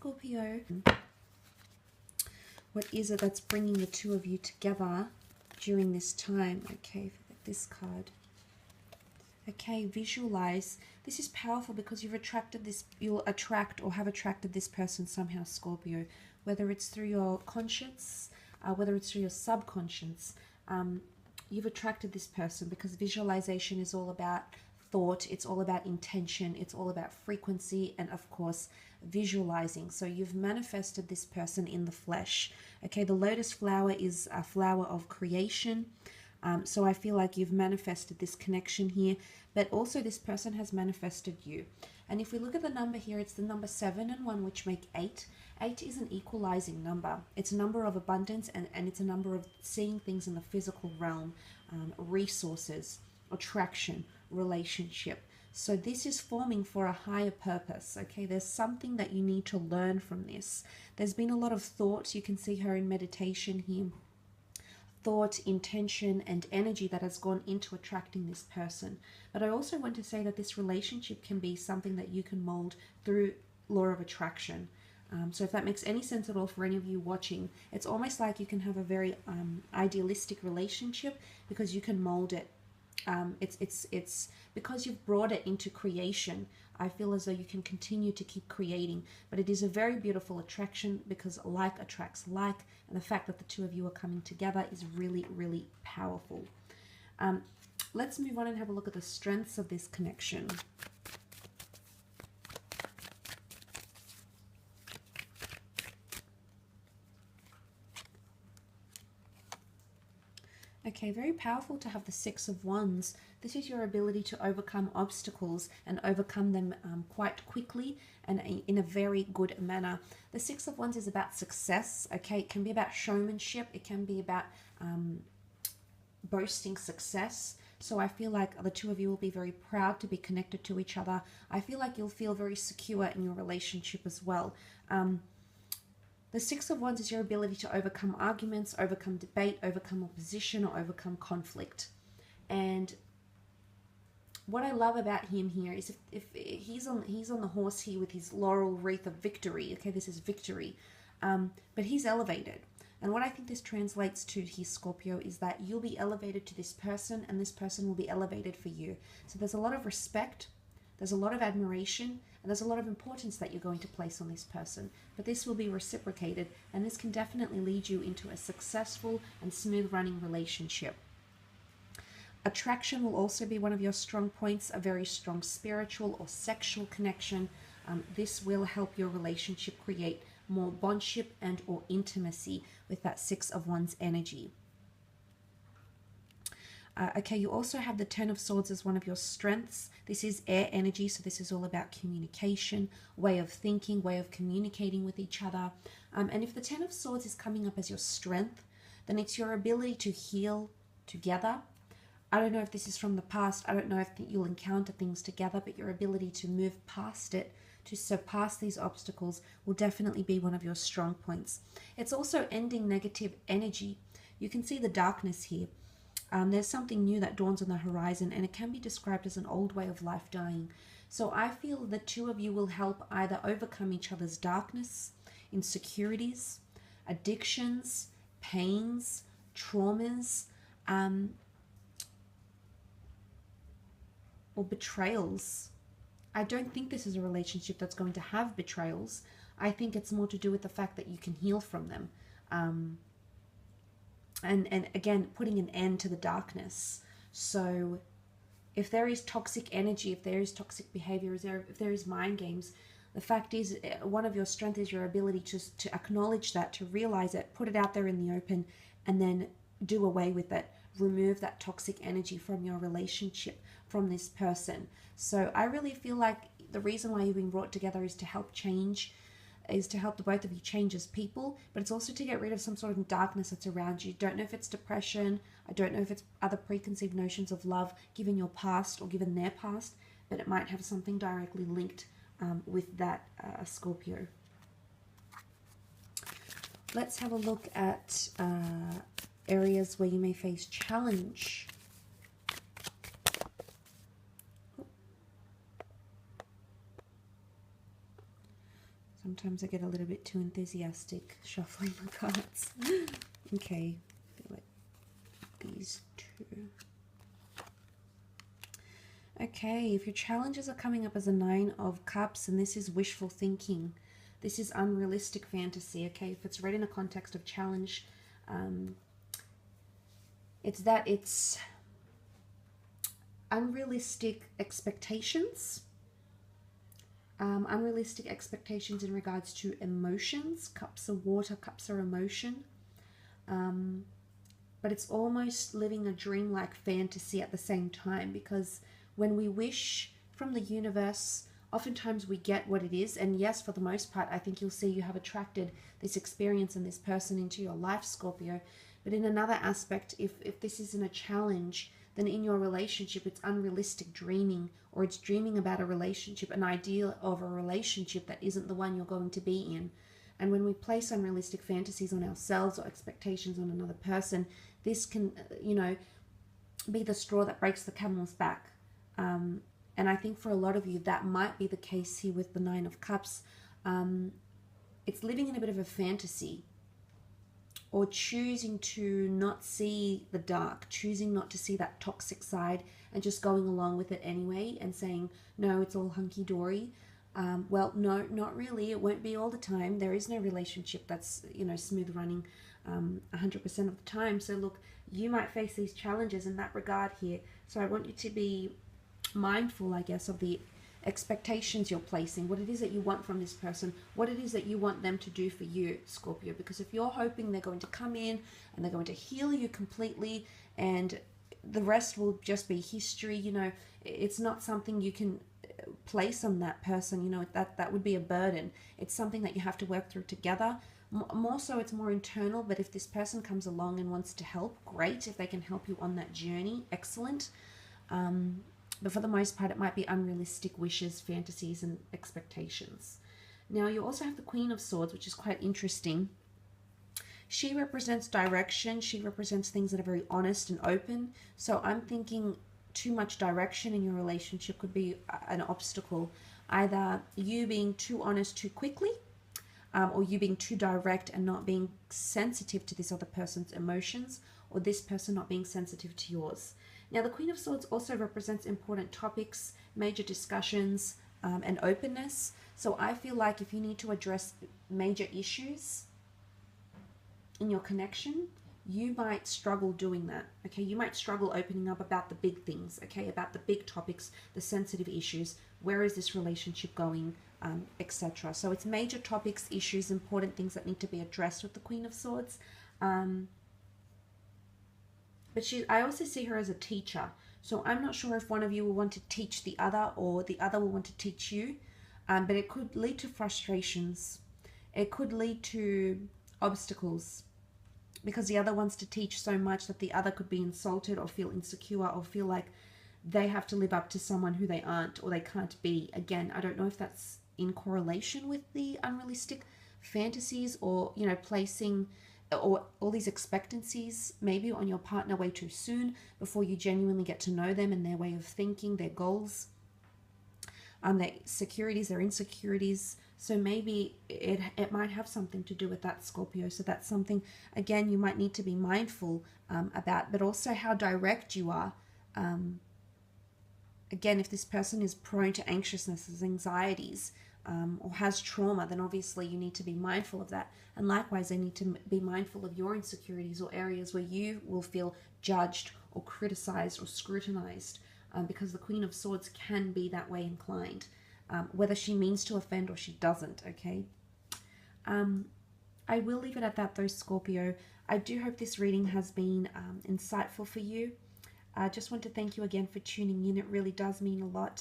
Scorpio. What is it that's bringing the two of you together during this time? Okay, this card. Okay, visualize. This is powerful because you've attracted this, you'll attract or have attracted this person somehow, Scorpio. Whether it's through your conscience, whether it's through your subconscious, you've attracted this person because visualization is all about thought, it's all about intention, it's all about frequency, and of course, visualizing. So you've manifested this person in the flesh. Okay, the lotus flower is a flower of creation. So I feel like you've manifested this connection here, but also this person has manifested you. And if we look at the number here, it's the number 7 and 1, which make 8. 8 is an equalizing number. It's a number of abundance, and it's a number of seeing things in the physical realm, resources, attraction, relationship. So this is forming for a higher purpose, okay? There's something that you need to learn from this. There's been a lot of thought. You can see her in meditation here. Thought, intention, and energy that has gone into attracting this person. But I also want to say that this relationship can be something that you can mold through law of attraction. So if that makes any sense at all for any of you watching, it's almost like you can have a very idealistic relationship because you can mold it. It's because you've brought it into creation. I feel as though you can continue to keep creating, but it is a very beautiful attraction because like attracts like, and the fact that the two of you are coming together is really, really powerful. Let's move on and have a look at the strengths of this connection. Okay, very powerful to have the 6 of Wands. This is your ability to overcome obstacles and overcome them quite quickly and in a very good manner. The 6 of Wands is about success, okay? It can be about showmanship. It can be about boasting success. So I feel like the two of you will be very proud to be connected to each other. I feel like you'll feel very secure in your relationship as well. The 6 of Wands is your ability to overcome arguments, overcome debate, overcome opposition, or overcome conflict. And what I love about him here is if he's on the horse here with his laurel wreath of victory. Okay, this is victory, but he's elevated. And what I think this translates to here, Scorpio, is that you'll be elevated to this person, and this person will be elevated for you. So there's a lot of respect, there's a lot of admiration, and there's a lot of importance that you're going to place on this person. But this will be reciprocated, and this can definitely lead you into a successful and smooth running relationship. Attraction will also be one of your strong points, a very strong spiritual or sexual connection. This will help your relationship create more bondship and or intimacy with that 6 of Wands energy. Okay, you also have the 10 of Swords as one of your strengths. This is air energy, so this is all about communication, way of thinking, way of communicating with each other. And if the 10 of Swords is coming up as your strength, then it's your ability to heal together. I don't know if this is from the past. I don't know if you'll encounter things together, but your ability to move past it, to surpass these obstacles, will definitely be one of your strong points. It's also ending negative energy. You can see the darkness here. There's something new that dawns on the horizon, and it can be described as an old way of life dying. So I feel the two of you will help either overcome each other's darkness, insecurities, addictions, pains, traumas, or betrayals. I don't think this is a relationship that's going to have betrayals. I think it's more to do with the fact that you can heal from them. And again, putting an end to the darkness. So if there is toxic energy, if there is toxic behavior, if there is mind games, the fact is one of your strengths is your ability to acknowledge that, to realize it, put it out there in the open, and then do away with it. Remove that toxic energy from your relationship, from this person. So I really feel like the reason why you've been brought together is to help change, is to help the both of you change as people, but it's also to get rid of some sort of darkness that's around you. Don't know if it's depression, I don't know if it's other preconceived notions of love given your past or given their past, but it might have something directly linked with that, Scorpio. Let's have a look at areas where you may face challenge. So I'm Sometimes I get a little bit too enthusiastic shuffling the cards. Okay, I feel like these two. Okay, if your challenges are coming up as a 9 of Cups, and this is wishful thinking, this is unrealistic fantasy, okay? If it's read in a context of challenge, it's unrealistic expectations. Unrealistic expectations in regards to emotions. Cups are water, cups are emotion. But it's almost living a dreamlike fantasy at the same time, because when we wish from the universe, oftentimes we get what it is. And yes, for the most part, I think you'll see you have attracted this experience and this person into your life, Scorpio. But in another aspect, if this isn't a challenge, then in your relationship, it's unrealistic dreaming, or it's dreaming about a relationship, an ideal of a relationship that isn't the one you're going to be in. And when we place unrealistic fantasies on ourselves or expectations on another person, this can, be the straw that breaks the camel's back. And I think for a lot of you, that might be the case here with the 9 of Cups. It's living in a bit of a fantasy, or choosing to not see the dark, choosing not to see that toxic side and just going along with it anyway and saying, no, it's all hunky-dory. Well, no, not really. It won't be all the time. There is no relationship that's, smooth running 100% of the time. So look, you might face these challenges in that regard here. So I want you to be mindful, I guess, of the expectations you're placing, what it is that you want from this person, what it is that you want them to do for you, Scorpio. Because if you're hoping they're going to come in and they're going to heal you completely and the rest will just be history, it's not something you can place on that person. That would be a burden. It's something that you have to work through together. More so, it's more internal. But if this person comes along and wants to help, great. If they can help you on that journey, excellent. But for the most part, it might be unrealistic wishes, fantasies, and expectations. Now, you also have the Queen of Swords, which is quite interesting. She represents direction. She represents things that are very honest and open. So I'm thinking too much direction in your relationship could be an obstacle. Either you being too honest too quickly, or you being too direct and not being sensitive to this other person's emotions, or this person not being sensitive to yours. Now, the Queen of Swords also represents important topics, major discussions, and openness. So I feel like if you need to address major issues in your connection, you might struggle doing that, okay? You might struggle opening up about the big things, okay? About the big topics, the sensitive issues. Where is this relationship going, etc. So it's major topics, issues, important things that need to be addressed with the Queen of Swords. But I also see her as a teacher. So I'm not sure if one of you will want to teach the other or the other will want to teach you. But it could lead to frustrations. It could lead to obstacles, because the other wants to teach so much that the other could be insulted or feel insecure or feel like they have to live up to someone who they aren't or they can't be. Again, I don't know if that's in correlation with the unrealistic fantasies or, placing or all these expectancies maybe on your partner way too soon before you genuinely get to know them and their way of thinking, their goals, their securities, their insecurities. So maybe it might have something to do with that, Scorpio. So that's something, again, you might need to be mindful about, but also how direct you are. Again, if this person is prone to anxiousness, anxieties, or has trauma, then obviously you need to be mindful of that. And likewise, they need to be mindful of your insecurities or areas where you will feel judged or criticized or scrutinized, because the Queen of Swords can be that way inclined, whether she means to offend or she doesn't, okay? I will leave it at that though, Scorpio. I do hope this reading has been insightful for you. I just want to thank you again for tuning in. It really does mean a lot.